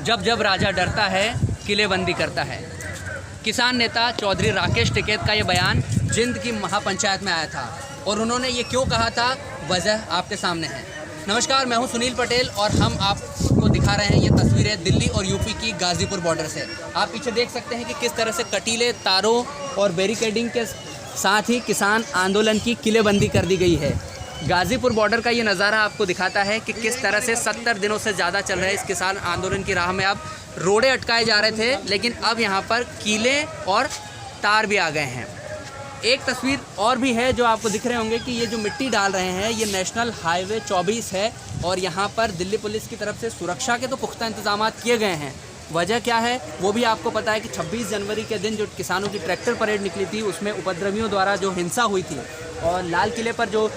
जब जब राजा डरता है किलेबंदी करता है। किसान नेता चौधरी राकेश टिकैत का ये बयान जिंद की महापंचायत में आया था और उन्होंने ये क्यों कहा था, वजह आपके सामने है। नमस्कार, मैं हूं सुनील पटेल और हम आपको दिखा रहे हैं ये तस्वीरें दिल्ली और यूपी की गाज़ीपुर बॉर्डर से। आप पीछे देख सकते हैं कि किस तरह से कटीले तारों और बैरिकेडिंग के साथ ही किसान आंदोलन की किलेबंदी कर दी गई है। गाज़ीपुर बॉर्डर का ये नज़ारा आपको दिखाता है कि किस तरह से 70 दिनों से ज़्यादा चल रहे इस किसान आंदोलन की राह में अब रोड़े अटकाए जा रहे थे, लेकिन अब यहाँ पर कीले और तार भी आ गए हैं। एक तस्वीर और भी है जो आपको दिख रहे होंगे कि ये जो मिट्टी डाल रहे हैं ये नेशनल हाईवे 24 है और यहाँ पर दिल्ली पुलिस की तरफ से सुरक्षा के तो पुख्ता इंतजाम किए गए हैं। वजह क्या है वो भी आपको पता है कि 26 जनवरी के दिन जो किसानों की ट्रैक्टर परेड निकली थी उसमें उपद्रवियों द्वारा जो हिंसा हुई थी और लाल किले पर जो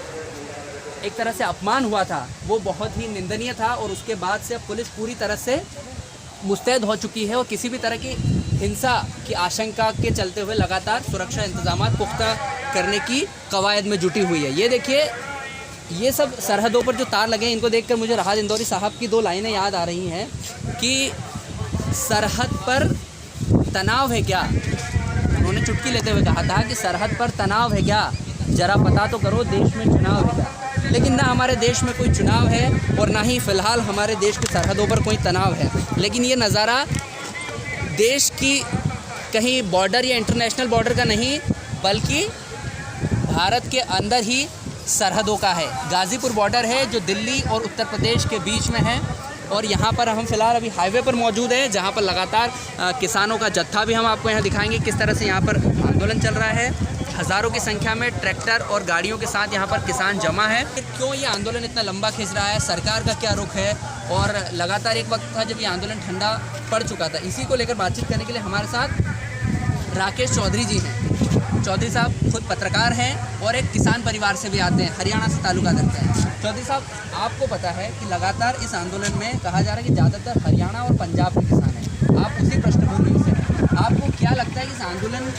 एक तरह से अपमान हुआ था वो बहुत ही निंदनीय था और उसके बाद से अब पुलिस पूरी तरह से मुस्तैद हो चुकी है और किसी भी तरह की हिंसा की आशंका के चलते हुए लगातार सुरक्षा इंतजाम पुख्ता करने की कवायद में जुटी हुई है। ये देखिए, ये सब सरहदों पर जो तार लगे हैं इनको देखकर मुझे राहत इंदौरी साहब की 2 लाइनें याद आ रही हैं कि सरहद पर तनाव है क्या। उन्होंने चुटकी लेते हुए कहा था कि सरहद पर तनाव है क्या, ज़रा पता तो करो देश में चुनाव है क्या। लेकिन ना हमारे देश में कोई चुनाव है और ना ही फ़िलहाल हमारे देश की सरहदों पर कोई तनाव है। लेकिन ये नज़ारा देश की कहीं बॉर्डर या इंटरनेशनल बॉर्डर का नहीं बल्कि भारत के अंदर ही सरहदों का है। गाज़ीपुर बॉर्डर है जो दिल्ली और उत्तर प्रदेश के बीच में है और यहाँ पर हम फ़िलहाल अभी हाईवे पर मौजूद हैं जहाँ पर लगातार किसानों का जत्था भी हम आपको यहाँ दिखाएंगे किस तरह से यहाँ पर आंदोलन चल रहा है। हज़ारों की संख्या में ट्रैक्टर और गाड़ियों के साथ यहाँ पर किसान जमा है। क्यों ये आंदोलन इतना लंबा खिंच रहा है, सरकार का क्या रुख है और लगातार एक वक्त था जब ये आंदोलन ठंडा पड़ चुका था। इसी को लेकर बातचीत करने के लिए हमारे साथ राकेश चौधरी जी हैं। चौधरी साहब खुद पत्रकार हैं और एक किसान परिवार से भी आते हैं, हरियाणा से ताल्लुक़ रखते हैं। चौधरी साहब, आपको पता है कि लगातार इस आंदोलन में कहा जा रहा है कि ज़्यादातर हरियाणा और पंजाब के किसान हैं, आप उसी पृष्ठभूमि से हैं। आपको क्या लगता है कि इस आंदोलन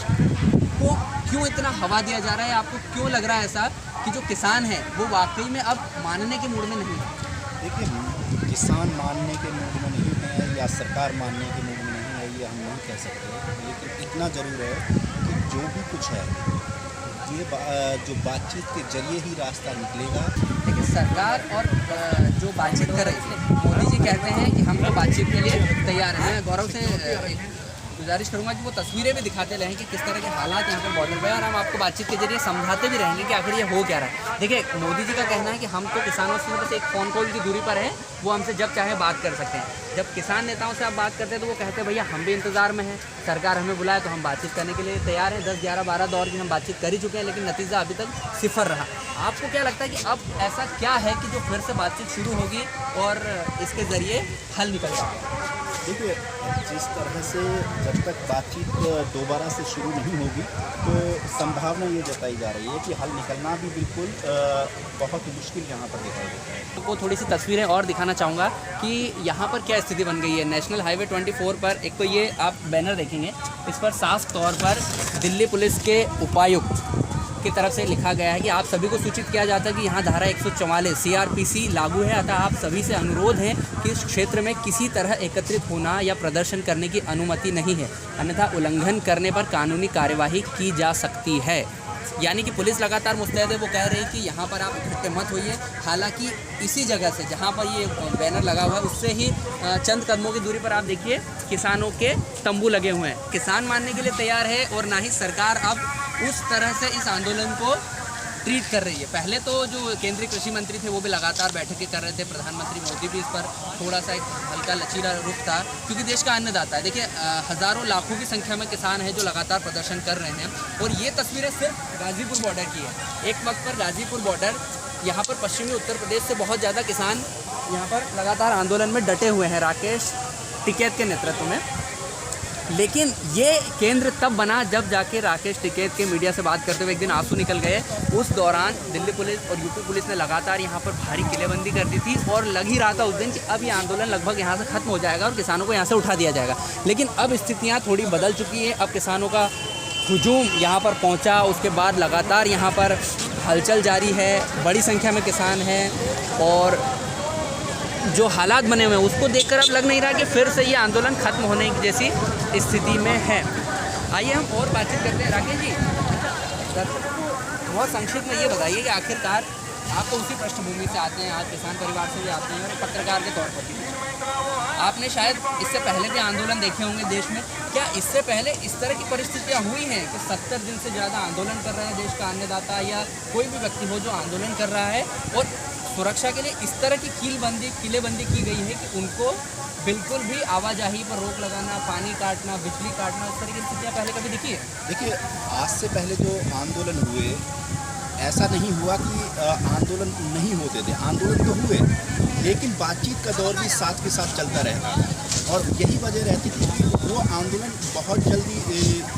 को क्यों इतना हवा दिया जा रहा है? आपको क्यों लग रहा है ऐसा कि जो किसान हैं वो वाकई में अब मानने के मूड में नहीं है? देखिए, किसान मानने के मूड में नहीं है या सरकार मानने के मूड में नहीं है ये हम नहीं कह सकते, लेकिन इतना ज़रूर है कि जो भी कुछ है ये जो बातचीत के जरिए ही रास्ता निकलेगा। लेकिन सरकार और जो बातचीत कर रही थी, मोदी जी कहते हैं कि हम तो बातचीत के लिए तैयार हैं। मैं गौरव से गुजारिश करूंगा कि वो तस्वीरें भी दिखाते रहें कि किस तरह के हालात यहाँ पर बॉर्डर पर है और हम आपको बातचीत के जरिए समझाते भी रहेंगे कि आखिर ये हो क्या रहा है। देखिए, मोदी जी का कहना है कि हम तो किसानों से बस एक फ़ोन कॉल की दूरी पर हैं, वो हमसे जब चाहे बात कर सकते हैं। जब किसान नेताओं से आप बात करते हैं तो वो कहते हैं भैया हम भी इंतज़ार में हैं, सरकार हमें बुलाए तो हम बातचीत करने के लिए तैयार हैं। 10, 11, 12 दौर की हम बातचीत कर ही चुके हैं लेकिन नतीजा अभी तक सिफर रहा। आपको क्या लगता है कि अब ऐसा क्या है कि जो फिर से बातचीत शुरू होगी और इसके ज़रिए हल निकल जाएगा? देखिए, जिस तरह से जब तक बातचीत दोबारा से शुरू नहीं होगी तो संभावना ये जताई जा रही है कि हल निकलना भी बिल्कुल बहुत मुश्किल यहाँ पर दिखाई देता है। आपको थोड़ी सी तस्वीरें और दिखाना चाहूँगा कि यहाँ पर क्या स्थिति बन गई है। नेशनल हाईवे 24 पर एक तो ये आप बैनर देखेंगे, इस पर साफ तौर पर दिल्ली पुलिस के उपायुक्त की तरफ से लिखा गया है कि आप सभी को सूचित किया जाता है कि यहाँ धारा 144 CRPC लागू है, अतः आप सभी से अनुरोध है कि इस क्षेत्र में किसी तरह एकत्रित होना या प्रदर्शन करने की अनुमति नहीं है, अन्यथा उल्लंघन करने पर कानूनी कार्यवाही की जा सकती है। यानी कि पुलिस लगातार मुस्तैद है, वो कह रही है कि यहाँ पर आप इकट्ठे मत होइए। हालांकि इसी जगह से जहाँ पर ये बैनर लगा हुआ है उससे ही चंद कदमों की दूरी पर आप देखिए किसानों के तंबू लगे हुए हैं। किसान मानने के लिए तैयार है और ना ही सरकार अब उस तरह से इस आंदोलन को ट्रीट कर रही है। पहले तो जो केंद्रीय कृषि मंत्री थे वो भी लगातार बैठकें कर रहे थे, प्रधानमंत्री मोदी भी इस पर थोड़ा सा एक हल्का लचीला रुख था क्योंकि देश का अन्नदाता है। देखिए, हज़ारों लाखों की संख्या में किसान हैं जो लगातार प्रदर्शन कर रहे हैं और ये तस्वीरें सिर्फ गाज़ीपुर बॉर्डर की है। एक वक्त पर गाज़ीपुर बॉर्डर, यहाँ पर पश्चिमी उत्तर प्रदेश से बहुत ज़्यादा किसान यहाँ पर लगातार आंदोलन में डटे हुए हैं राकेश टिकैत के नेतृत्व में। लेकिन ये केंद्र तब बना जब जाके राकेश टिकैत के मीडिया से बात करते हुए एक दिन आंसू निकल गए। उस दौरान दिल्ली पुलिस और यूपी पुलिस ने लगातार यहाँ पर भारी किलेबंदी कर दी थी और लग ही रहा था उस दिन कि अब ये आंदोलन लगभग यहाँ से ख़त्म हो जाएगा और किसानों को यहाँ से उठा दिया जाएगा। लेकिन अब स्थितियाँ थोड़ी बदल चुकी हैं। अब किसानों का हुजूम यहाँ पर पहुँचा, उसके बाद लगातार यहाँ पर हलचल जारी है, बड़ी संख्या में किसान हैं और जो हालात बने हुए हैं उसको देखकर अब लग नहीं रहा कि फिर से ये आंदोलन खत्म होने की जैसी स्थिति में है। आइए हम और बातचीत करते हैं। राकेश जी, दर्शकों को बहुत संक्षिप्त में ये बताइए कि आखिरकार आप तो उसी पृष्ठभूमि से आते हैं, आप किसान परिवार से भी आते हैं और पत्रकार के तौर पर भी आपने शायद इससे पहले भी आंदोलन देखे होंगे देश में। क्या इससे पहले इस तरह की परिस्थितियाँ हुई हैं कि 70 दिन से ज़्यादा आंदोलन कर रहे हैं देश का अन्नदाता या कोई भी व्यक्ति हो जो आंदोलन कर रहा है और सुरक्षा के लिए इस तरह की किलेबंदी की गई है कि उनको बिल्कुल भी आवाजाही पर रोक लगाना, पानी काटना, बिजली काटना, इस तरह की स्थितियाँ पहले कभी दिखी है? देखिए, आज से पहले जो आंदोलन हुए, ऐसा नहीं हुआ कि आंदोलन नहीं होते थे। आंदोलन तो हुए, लेकिन बातचीत का दौर भी साथ के साथ चलता रहता था और यही वजह रहती थी कि वो आंदोलन बहुत जल्दी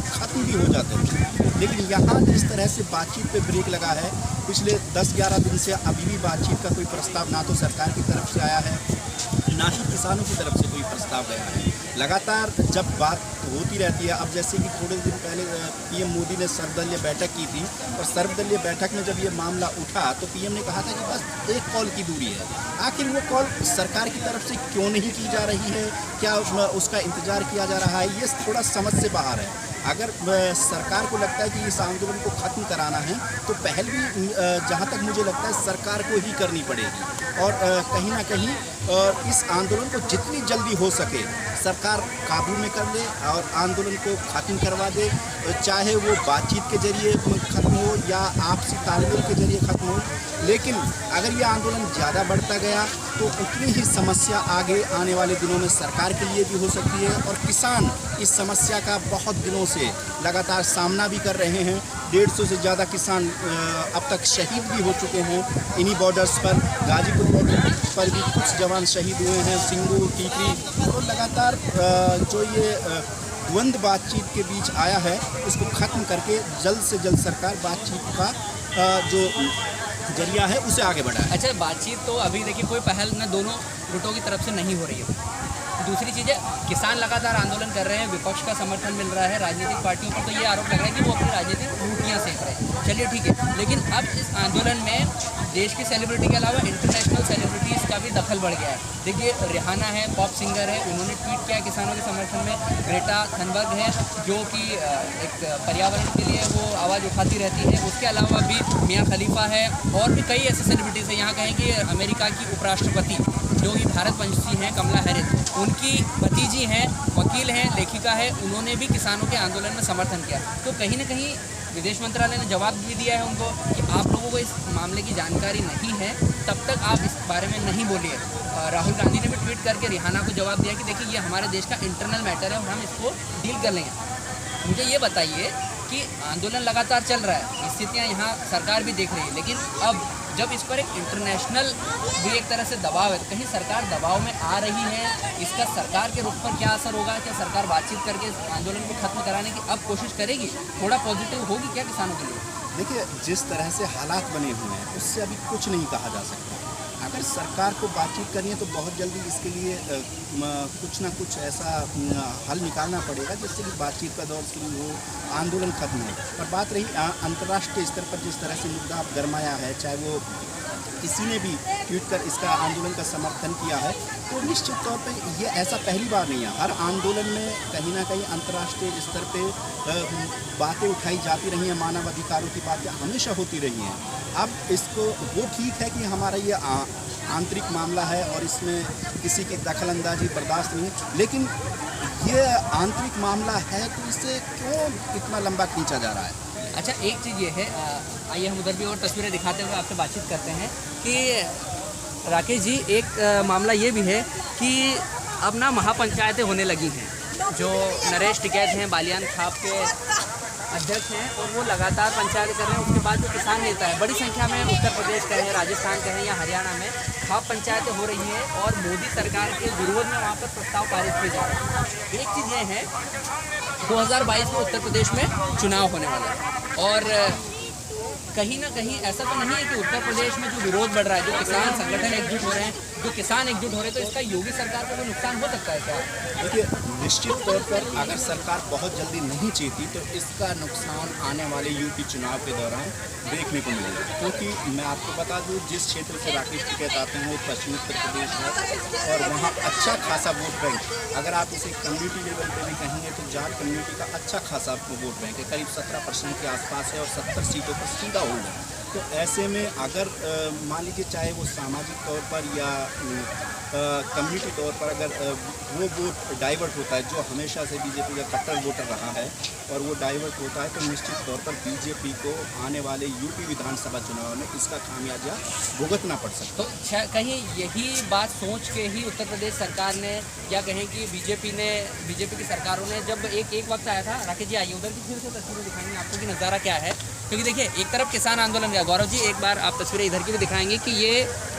ख़त्म भी हो जाते थे। लेकिन यहाँ जिस तरह से बातचीत पे ब्रेक लगा है, पिछले 10-11 दिन से अभी भी बातचीत का कोई प्रस्ताव ना तो सरकार की तरफ से आया है, ना ही किसानों की तरफ से कोई प्रस्ताव गया है। लगातार जब बात होती रहती है, अब जैसे कि थोड़े दिन पहले पीएम मोदी ने सर्वदलीय बैठक की थी और सर्वदलीय बैठक में जब ये मामला उठा तो पीएम ने कहा था कि बस एक कॉल की दूरी है। आखिर वो कॉल सरकार की तरफ से क्यों नहीं की जा रही है? क्या उसका इंतज़ार किया जा रहा है? ये थोड़ा समझ से बाहर है। अगर सरकार को लगता है कि इस आंदोलन को ख़त्म कराना है तो पहल भी जहाँ तक मुझे लगता है सरकार को ही करनी पड़ेगी और कहीं ना कहीं इस आंदोलन को जितनी जल्दी हो सके सरकार काबू में कर ले और आंदोलन को ख़त्म करवा दे, चाहे वो बातचीत के जरिए ख़त्म हो या आपसी तालमेल के जरिए ख़त्म हो। लेकिन अगर ये आंदोलन ज़्यादा बढ़ता गया तो उतनी ही समस्या आगे आने वाले दिनों में सरकार के लिए भी हो सकती है और किसान इस समस्या का बहुत दिनों से लगातार सामना भी कर रहे हैं। 150 से ज़्यादा किसान अब तक शहीद भी हो चुके हैं इन्हीं बॉर्डर्स पर। गाजीपुर बॉर्डर पर भी कुछ जवान शहीद हुए हैं, सिंगू, टीकरी। तो लगातार जो ये द्वंद्व बातचीत के बीच आया है उसको ख़त्म करके जल्द से जल्द सरकार बातचीत का जो जरिया है उसे आगे बढ़ाए। अच्छा, बातचीत तो अभी देखिए कोई पहल न दोनों गुटों की तरफ से नहीं हो रही है। दूसरी चीज़ है, किसान लगातार आंदोलन कर रहे हैं, विपक्ष का समर्थन मिल रहा है, राजनीतिक पार्टियों पर तो ये आरोप लग रहा है कि वो अपनी राजनीतिक रोटियाँ सेक रहे हैं। चलिए ठीक है, लेकिन अब इस आंदोलन में देश की सेलिब्रिटी के अलावा इंटरनेशनल सेलिब्रिटीज़ का भी दखल बढ़ गया है। देखिए, रिहाना है, पॉप सिंगर है, उन्होंने ट्वीट किया किसानों के समर्थन में। ग्रेटा थनबर्ग है जो कि एक पर्यावरण के लिए वो आवाज़ उठाती रहती है। उसके अलावा भी मियाँ खलीफा है और भी कई ऐसे सेलिब्रिटीज़ हैं। यहाँ कहें कि अमेरिका की उपराष्ट्रपति जो कि भारतवंशी हैं, कमला हैरिस, उनकी भतीजी हैं, वकील हैं, लेखिका है, उन्होंने भी किसानों के आंदोलन में समर्थन किया। तो कहीं ना कहीं विदेश मंत्रालय ने जवाब भी दिया है उनको कि आप लोगों को इस मामले की जानकारी नहीं है, तब तक आप इस बारे में नहीं बोलिए। राहुल गांधी ने भी ट्वीट करके रिहाना को जवाब दिया कि देखिए ये हमारे देश का इंटरनल मैटर है और हम इसको डील कर लेंगे। मुझे ये बताइए कि आंदोलन लगातार चल रहा है, स्थितियाँ यहाँ सरकार भी देख रही है, लेकिन अब जब इस पर एक इंटरनेशनल भी एक तरह से दबाव है, तो कहीं सरकार दबाव में आ रही है, इसका सरकार के रुख पर क्या असर होगा? क्या सरकार बातचीत करके इस आंदोलन को खत्म कराने की अब कोशिश करेगी? थोड़ा पॉजिटिव होगी क्या किसानों के लिए? देखिए, जिस तरह से हालात बने हुए हैं उससे अभी कुछ नहीं कहा जा सकता। अगर सरकार को बातचीत करनी है तो बहुत जल्दी इसके लिए कुछ ना कुछ ऐसा हल निकालना पड़ेगा जिससे कि बातचीत का दौर शुरू हो, आंदोलन खत्म हो। पर बात रही अंतर्राष्ट्रीय स्तर पर जिस तरह से मुद्दा अब गरमाया है, चाहे वो किसी ने भी ट्वीट कर इसका आंदोलन का समर्थन किया है, तो निश्चित तौर पे ये ऐसा पहली बार नहीं है। हर आंदोलन में कहीं ना कहीं अंतर्राष्ट्रीय स्तर पे बातें उठाई जाती रही हैं, मानव अधिकारों की बातें हमेशा होती रही हैं। अब इसको वो ठीक है कि हमारा ये आंतरिक मामला है और इसमें किसी की दखलंदाजी बर्दाश्त नहीं है, लेकिन ये आंतरिक मामला है तो इसे क्यों इतना लंबा खींचा जा रहा है? अच्छा, एक चीज़ ये है, आइए हम उधर भी और तस्वीरें दिखाते हुए आपसे बातचीत करते हैं कि राकेश जी, एक मामला ये भी है कि अब ना महापंचायतें होने लगी हैं। जो नरेश टिकैत हैं, बालियान खाप के अध्यक्ष हैं और वो लगातार पंचायत कर रहे हैं। उसके बाद जो किसान नेता है, बड़ी संख्या में उत्तर प्रदेश कहें, राजस्थान कहें या हरियाणा में खाप पंचायतें हो रही हैं और मोदी सरकार के विरोध में वहाँ पर प्रस्ताव पारित किए जा रहे हैं। एक चीज़ ये है, 2022 में उत्तर प्रदेश में चुनाव होने वाला है और कहीं ना कहीं ऐसा तो नहीं है कि उत्तर प्रदेश में जो विरोध बढ़ रहा है, जो किसान संगठन एकजुट हो रहे हैं, जो किसान एकजुट हो रहे हैं, तो इसका योगी सरकार को कोई नुकसान हो सकता है क्या? देखिए, निश्चित तौर पर अगर सरकार बहुत जल्दी नहीं चेती तो इसका नुकसान आने वाले यूपी चुनाव के दौरान देखने को मिलेगा, क्योंकि मैं आपको बता दूं, जिस क्षेत्र से राकेश टिकैत आते हैं वो पश्चिमी उत्तर प्रदेश है और वहाँ अच्छा खासा वोट बैंक, अगर आप इसे कम्युनिटी लेवल पे भी कहेंगे तो जाट कम्युनिटी का अच्छा खासा वोट बैंक है, करीब 17% के आसपास है और 70 सीटों पर सीधा होल्ड है। तो ऐसे में अगर मान लीजिए चाहे वो सामाजिक तौर पर या कम्युनिटी तौर पर अगर वो वोट डाइवर्ट होता है, जो हमेशा से बीजेपी का कट्टर वोटर रहा है, और वो डाइवर्ट होता है, तो निश्चित तौर पर बीजेपी को आने वाले यूपी विधानसभा चुनाव में इसका खामियाजा भुगतना पड़ सकता है। तो कहीं यही बात सोच के ही उत्तर प्रदेश सरकार ने, या कहें कि बीजेपी की सरकारों ने, जब एक वक्त आया था, राकेश जी आइए उधर की फिर से तस्वीरें दिखाएंगे आपको कि नज़ारा क्या है, क्योंकि देखिए एक तरफ किसान आंदोलन का, गौरव जी एक बार आप तस्वीरें इधर की भी दिखाएंगे कि ये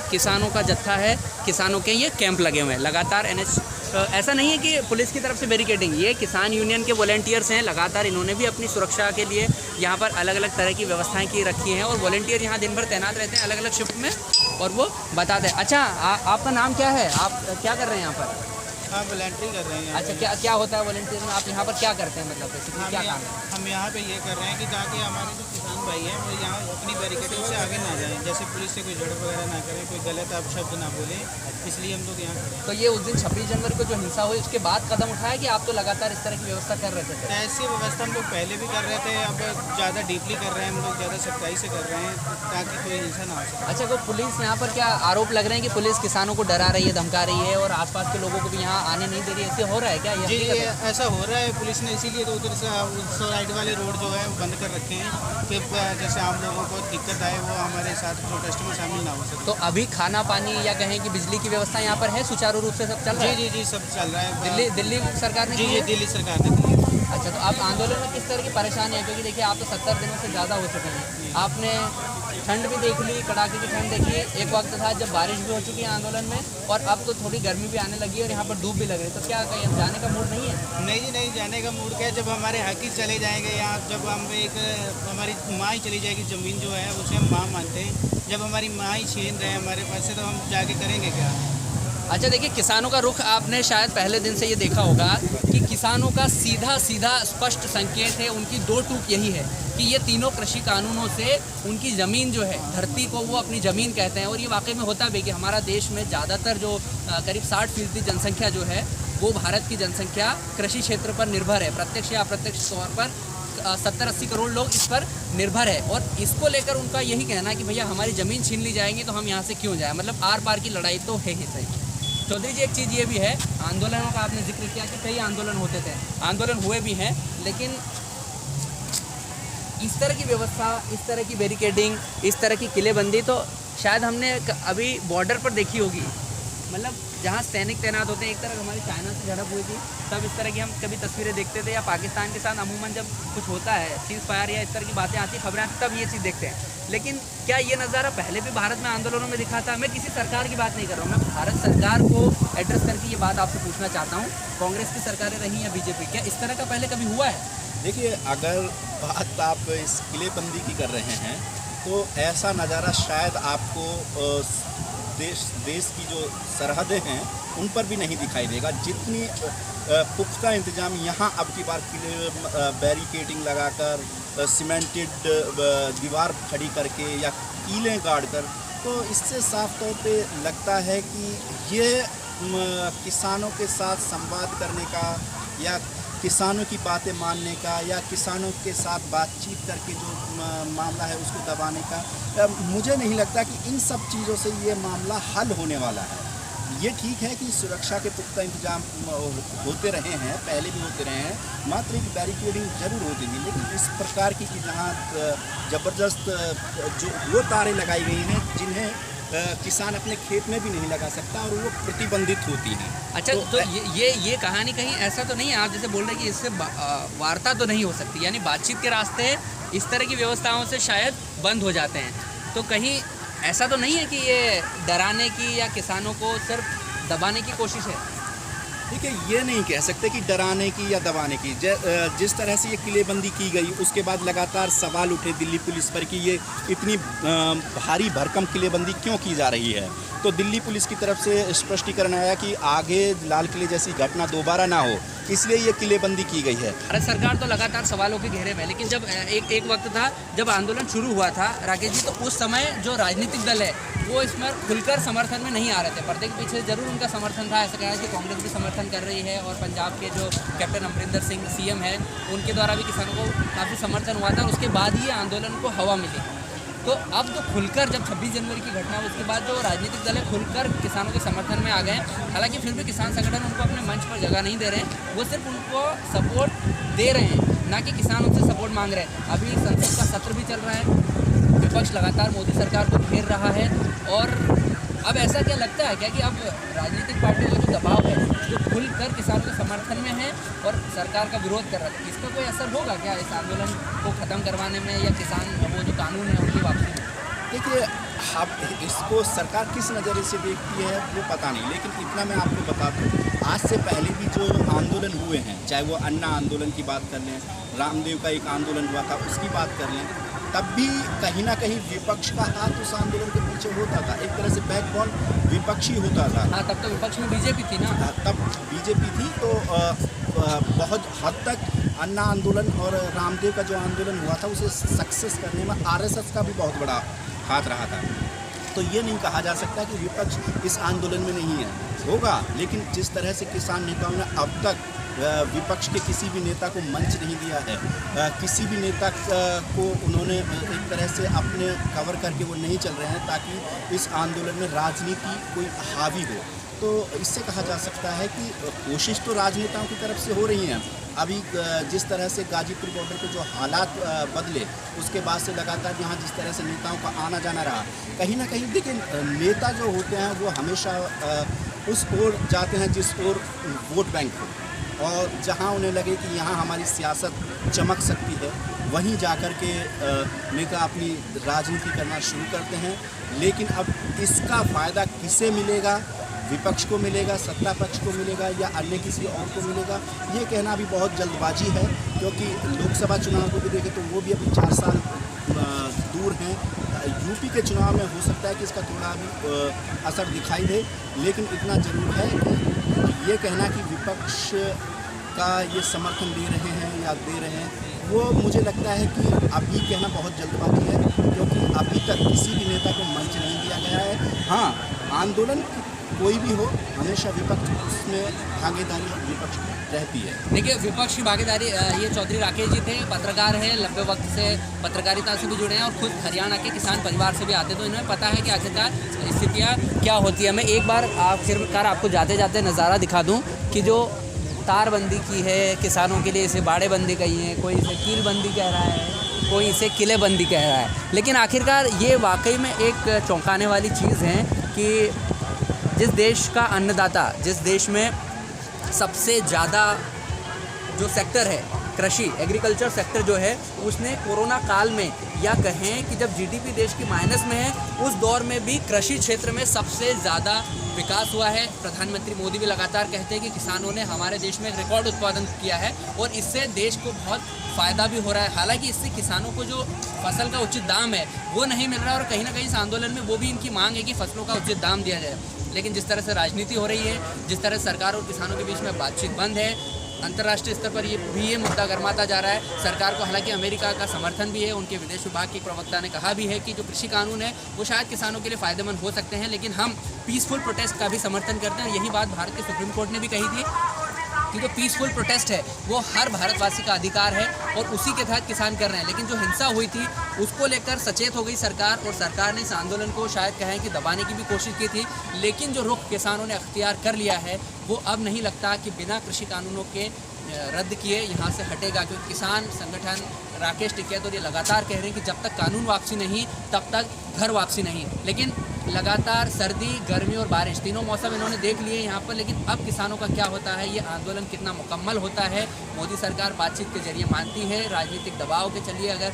किसानों का जत्था है, किसानों के ये कैंप लगे हुए हैं लगातार। ऐसा नहीं है कि पुलिस की तरफ से बैरिकेडिंग, ये किसान यूनियन के वॉलंटियर्स हैं, लगातार इन्होंने भी अपनी सुरक्षा के लिए यहाँ पर अलग अलग तरह की व्यवस्थाएं की रखी हैं और वॉलंटियर यहाँ दिन भर तैनात रहते हैं अलग अलग शिफ्ट में और वो बताते हैं। अच्छा, आपका नाम क्या है, आप क्या कर रहे हैं यहाँ पर? हाँ, वॉलंटियर कर रहे हैं। अच्छा, क्या होता है वॉलंटियर में, आप यहाँ पर क्या करते हैं, मतलब बेसिकली क्या काम है? हम यहाँ पे ये कर रहे हैं कि ताकि हमारे जो किसान भाई हैं वो यहाँ अपनी बैरिकेडिंग से आगे ना जाएं, जैसे पुलिस से कोई झड़प वगैरह ना करें, कोई गलत अपशब्द ना बोले, इसलिए हम लोग यहाँ खड़े हैं। तो ये उस दिन 26 जनवरी को जो हिंसा हुई उसके बाद कदम उठाया कि आप तो लगातार इस तरह की व्यवस्था कर रहे थे? ऐसी व्यवस्था हम लोग पहले भी कर रहे थे, अब ज़्यादा डीपली कर रहे हैं, हम लोग ज़्यादा सख्ताई से कर रहे हैं ताकि कोई हिंसा ना हो सके। अच्छा, वो पुलिस यहाँ पर क्या आरोप लग रहे हैं कि पुलिस किसानों को डरा रही है, धमका रही है और आसपास के लोगों को भी यहाँ आने नहीं दे रही है, ऐसे हो रहा है क्या? जी, ये ऐसा हो रहा है, पुलिस ने इसीलिए तो उधर से साइड वाले रोड जो है वो बंद कर रखे हैं कि जैसे आम लोगों को दिक्कत आए वो हमारे साथ प्रोटेस्ट में शामिल ना हो सके। तो अभी खाना पानी या कहें कि बिजली की व्यवस्था यहाँ पर है, सुचारू रूप से सब चल रहा है? जी, सब चल रहा है। दिल्ली सरकार ने? जी, दिल्ली सरकार ने की है। अच्छा, तो आप आंदोलन में किस तरह की परेशानी है, क्योंकि देखिए आप तो 70 दिनों से ज़्यादा हो चुके हैं, आपने ठंड भी देख ली, कड़ाके की ठंड देखी, एक वक्त था जब बारिश भी हो चुकी है आंदोलन में और अब तो थोड़ी गर्मी भी आने लगी है और यहाँ पर धूप भी लग रही है, तो क्या कहीं अब जाने का मूड नहीं है? नहीं जी, नहीं जाने का मूड क्या है, जब हमारे हकी चले जाएंगे यहाँ, जब हम हमारी माँ ही चली जाएगी, ज़मीन जो है उसे हम माँ मानते हैं, जब हमारी माँ ही छीन रहे हैं हमारे पास से, तो हम जाके करेंगे क्या? अच्छा, देखिए किसानों का रुख आपने शायद पहले दिन से ये देखा होगा कि किसानों का सीधा स्पष्ट संकेत है, उनकी दो टूक यही है कि ये तीनों कृषि कानूनों से उनकी ज़मीन जो है, धरती को वो अपनी ज़मीन कहते हैं और ये वाकई में होता भी कि हमारा देश में ज़्यादातर जो करीब 60% जनसंख्या जो है वो भारत की जनसंख्या कृषि क्षेत्र पर निर्भर है, प्रत्यक्ष या अप्रत्यक्ष तौर पर 70-80 करोड़ लोग इस पर निर्भर है और इसको लेकर उनका यही कहना है कि भैया हमारी ज़मीन छीन ली जाएंगी तो हम यहाँ से क्यों जाएँ, मतलब आर पार की लड़ाई तो है ही सही। चौधरी जी, एक चीज़ ये भी है, आंदोलनों का आपने जिक्र किया कि कई आंदोलन होते थे, आंदोलन हुए भी हैं, लेकिन इस तरह की व्यवस्था, इस तरह की बैरिकेडिंग, इस तरह की किलेबंदी तो शायद हमने अभी बॉर्डर पर देखी होगी, मतलब जहाँ सैनिक तैनात होते हैं। एक तरह हमारी चाइना से झड़प हुई थी तब इस तरह की हम कभी तस्वीरें देखते थे, या पाकिस्तान के साथ अमूमन जब कुछ होता है सीज़ फायर या इस तरह की बातें आती, खबरें आती, तब ये चीज़ देखते हैं। लेकिन क्या ये नज़ारा पहले भी भारत में आंदोलनों में दिखा था? मैं किसी सरकार की बात नहीं कर रहा हूँ, मैं भारत सरकार को एड्रेस करके ये बात आपसे पूछना चाहता हूँ, कांग्रेस की सरकारें रही या बीजेपी, क्या इस तरह का पहले कभी हुआ है? देखिए, अगर बात आप इस किलेबंदी की कर रहे हैं तो ऐसा नज़ारा शायद आपको देश की जो सरहदें हैं उन पर भी नहीं दिखाई देगा, जितनी पुख्ता इंतजाम यहाँ अब की बार बैरिकेडिंग लगाकर, सीमेंटेड दीवार खड़ी करके या कीलें गाड़ कर, तो इससे साफ तौर पे लगता है कि ये किसानों के साथ संवाद करने का या किसानों की बातें मानने का या किसानों के साथ बातचीत करके जो मामला है उसको दबाने का, मुझे नहीं लगता कि इन सब चीज़ों से ये मामला हल होने वाला है। ये ठीक है कि सुरक्षा के पुख्ता इंतजाम होते रहे हैं, पहले भी होते रहे हैं, मात्र एक बैरिकेडिंग जरूर होती थी, लेकिन इस प्रकार की कि जहाँ ज़बरदस्त जो वो तारें लगाई गई हैं जिन्हें किसान अपने खेत में भी नहीं लगा सकता और वो प्रतिबंधित होती हैं। अच्छा, तो ये कहानी कहीं ऐसा तो नहीं है, आप जैसे बोल रहे हैं कि इससे वार्ता तो नहीं हो सकती, यानी बातचीत के रास्ते इस तरह की व्यवस्थाओं से शायद बंद हो जाते हैं, तो कहीं ऐसा तो नहीं है कि ये डराने की या किसानों को सिर्फ दबाने की कोशिश है? देखिए, ये नहीं कह सकते कि डराने की या दबाने की, जिस तरह से ये किलेबंदी की गई उसके बाद लगातार सवाल उठे दिल्ली पुलिस पर कि ये इतनी भारी भरकम किलेबंदी क्यों की जा रही है। तो दिल्ली पुलिस की तरफ से स्पष्टीकरण आया कि आगे लाल किले जैसी घटना दोबारा ना हो, इसलिए ये किलेबंदी की गई है। भारत सरकार तो लगातार सवालों के घेरे में है, लेकिन जब एक वक्त था जब आंदोलन शुरू हुआ था राकेश जी, तो उस समय जो राजनीतिक दल है वो इसमें खुलकर समर्थन में नहीं आ रहे थे। पर्दे के पीछे जरूर उनका समर्थन था, ऐसा कहा है कि कांग्रेस भी समर्थन कर रही है और पंजाब के जो कैप्टन अमरिंदर सिंह सीएम है उनके द्वारा भी किसानों को काफ़ी समर्थन हुआ था और उसके बाद ही आंदोलन को हवा मिली। तो अब जो खुलकर जब 26 जनवरी की घटना हुई उसके बाद जो राजनीतिक दल है खुलकर किसानों के समर्थन में आ गए, हालांकि फिर भी किसान संगठन उनको अपने मंच पर जगह नहीं दे रहे हैं, वो सिर्फ उनको सपोर्ट दे रहे हैं, ना कि किसान उनसे सपोर्ट मांग रहे हैं। अभी संसद का सत्र भी चल रहा है, विपक्ष लगातार मोदी सरकार को घेर रहा है और अब ऐसा क्या लगता है क्या कि अब राजनीतिक पार्टियों का जो दबाव है जो खुलकर किसानों के समर्थन में है और सरकार का विरोध कर रहा है, इसका कोई असर होगा क्या इस आंदोलन को ख़त्म करवाने में या किसान वो जो कानून है उनकी वापसी में? देखिए, अब इसको सरकार किस नज़रिए से देखती है वो पता नहीं, लेकिन इतना मैं आपको बता दूँ, आज से पहले भी जो आंदोलन हुए हैं, चाहे वो अन्ना आंदोलन की बात कर लें, रामदेव का एक आंदोलन हुआ था उसकी बात कर लें, तब भी कहीं ना कहीं विपक्ष का हाथ उस आंदोलन के पीछे होता था, एक तरह से बैकबोन विपक्ष ही होता था। हाँ, तब तो विपक्ष में बीजेपी थी ना, तब बीजेपी थी, तो बहुत हद तक अन्ना आंदोलन और रामदेव का जो आंदोलन हुआ था उसे सक्सेस करने में आरएसएस का भी बहुत बड़ा हाथ रहा था। तो ये नहीं कहा जा सकता कि विपक्ष इस आंदोलन में नहीं है, होगा, लेकिन जिस तरह से किसान नेताओं ने अब तक विपक्ष के किसी भी नेता को मंच नहीं दिया है, किसी भी नेता को उन्होंने एक तरह से अपने कवर करके वो नहीं चल रहे हैं ताकि इस आंदोलन में राजनीति कोई हावी हो, तो इससे कहा जा सकता है कि कोशिश तो राजनेताओं की तरफ से हो रही है। अभी जिस तरह से गाजीपुर बॉर्डर पे जो हालात बदले उसके बाद से लगातार यहाँ जिस तरह से नेताओं का आना जाना रहा, कहीं ना कहीं देखिए नेता जो होते हैं वो हमेशा उस ओर जाते हैं जिस ओर वोट बैंक हो, और जहाँ उन्हें लगे कि यहाँ हमारी सियासत चमक सकती है वहीं जाकर के नेता अपनी राजनीति करना शुरू करते हैं। लेकिन अब इसका फ़ायदा किसे मिलेगा, विपक्ष को मिलेगा, सत्ता पक्ष को मिलेगा या अन्य किसी और को मिलेगा, ये कहना अभी बहुत जल्दबाजी है, क्योंकि लोकसभा चुनाव को भी देखें तो वो भी अभी 4 साल दूर हैं। यूपी के चुनाव में हो सकता है कि इसका थोड़ा अभी असर दिखाई दे, लेकिन इतना ज़रूर है कि ये कहना कि विपक्ष का ये समर्थन दे रहे हैं या दे रहे हैं, वो मुझे लगता है कि अभी कहना बहुत जल्दबाजी है, क्योंकि अभी तक किसी भी नेता को मंच नहीं दिया गया है। हाँ, आंदोलन कोई भी हो, हमेशा विपक्ष उसमें भागीदारी विपक्ष रहती है। देखिए, विपक्ष की भागीदारी, ये चौधरी राकेश जी थे, पत्रकार हैं, लंबे वक्त से पत्रकारिता से भी जुड़े हैं और खुद हरियाणा के किसान परिवार से भी आते, तो इन्हें पता है कि आखिरकार स्थितियाँ क्या होती है। मैं एक बार आखिरकार आपको जाते जाते नज़ारा दिखा दूँ कि जो तारबंदी की है किसानों के लिए, इसे बाड़ेबंदी कही है, कोई इसे कीलबंदी कह रहा है, कोई इसे किलेबंदी कह रहा है, लेकिन आखिरकार ये वाकई में एक चौंकाने वाली चीज़ है कि जिस देश का अन्नदाता, जिस देश में सबसे ज़्यादा जो सेक्टर है कृषि एग्रीकल्चर सेक्टर जो है, उसने कोरोना काल में या कहें कि जब जीडीपी देश की माइनस में है उस दौर में भी कृषि क्षेत्र में सबसे ज़्यादा विकास हुआ है। प्रधानमंत्री मोदी भी लगातार कहते हैं कि किसानों ने हमारे देश में एक रिकॉर्ड उत्पादन किया है और इससे देश को बहुत फ़ायदा भी हो रहा है। हालांकि इससे किसानों को जो फसल का उचित दाम है वो नहीं मिल रहा है और कहीं ना कहीं इस आंदोलन में वो भी इनकी मांग है कि फसलों का उचित दाम दिया जाए। लेकिन जिस तरह से राजनीति हो रही है, जिस तरह सरकार और किसानों के बीच में बातचीत बंद है, अंतर्राष्ट्रीय स्तर पर ये मुद्दा गर्माता जा रहा है। सरकार को हालांकि अमेरिका का समर्थन भी है, उनके विदेश विभाग के प्रवक्ता ने कहा भी है कि जो कृषि कानून है वो शायद किसानों के लिए फ़ायदेमंद हो सकते हैं, लेकिन हम पीसफुल प्रोटेस्ट का भी समर्थन करते हैं। यही बात भारत के सुप्रीम कोर्ट ने भी कही थी कि जो पीसफुल प्रोटेस्ट है वो हर भारतवासी का अधिकार है और उसी के तहत किसान कर रहे हैं। लेकिन जो हिंसा हुई थी उसको लेकर सचेत हो गई सरकार और सरकार ने इस आंदोलन को शायद कहें कि दबाने की भी कोशिश की थी, लेकिन जो रुख किसानों ने अख्तियार कर लिया है वो अब नहीं लगता कि बिना कृषि कानूनों के रद्द किए यहाँ से हटेगा। क्योंकि किसान संगठन राकेश टिकैत और ये लगातार कह रहे हैं कि जब तक कानून वापसी नहीं तब तक घर वापसी नहीं। लेकिन लगातार सर्दी, गर्मी और बारिश तीनों मौसम इन्होंने देख लिए यहाँ पर, लेकिन अब किसानों का क्या होता है, ये आंदोलन कितना मुकम्मल होता है, मोदी सरकार बातचीत के जरिए मानती है, राजनीतिक दबाव के चलिए अगर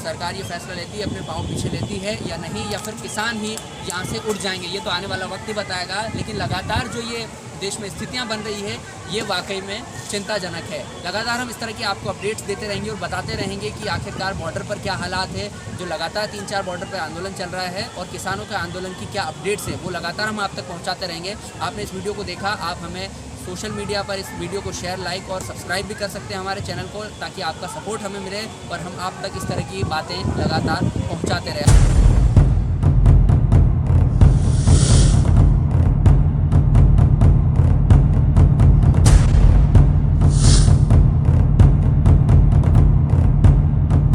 सरकार ये फैसला लेती है, अपने पाँव पीछे लेती है या नहीं, या फिर किसान ही यहाँ से उठ जाएंगे, ये तो आने वाला वक्त ही बताएगा। लेकिन लगातार जो ये देश में स्थितियां बन रही है, ये वाकई में चिंताजनक है। लगातार हम इस तरह की आपको अपडेट्स देते रहेंगे और बताते रहेंगे कि आखिरकार बॉर्डर पर क्या हालात है। जो लगातार 3-4 बॉर्डर पर आंदोलन चल रहा है और किसानों के आंदोलन की क्या अपडेट्स है, वो लगातार हम आप तक पहुँचाते रहेंगे। आपने इस वीडियो को देखा, आप हमें सोशल मीडिया पर इस वीडियो को शेयर, लाइक और सब्सक्राइब भी कर सकते हैं हमारे चैनल को, ताकि आपका सपोर्ट हमें मिले और हम आप तक इस तरह की बातें लगातार पहुंचाते रहें।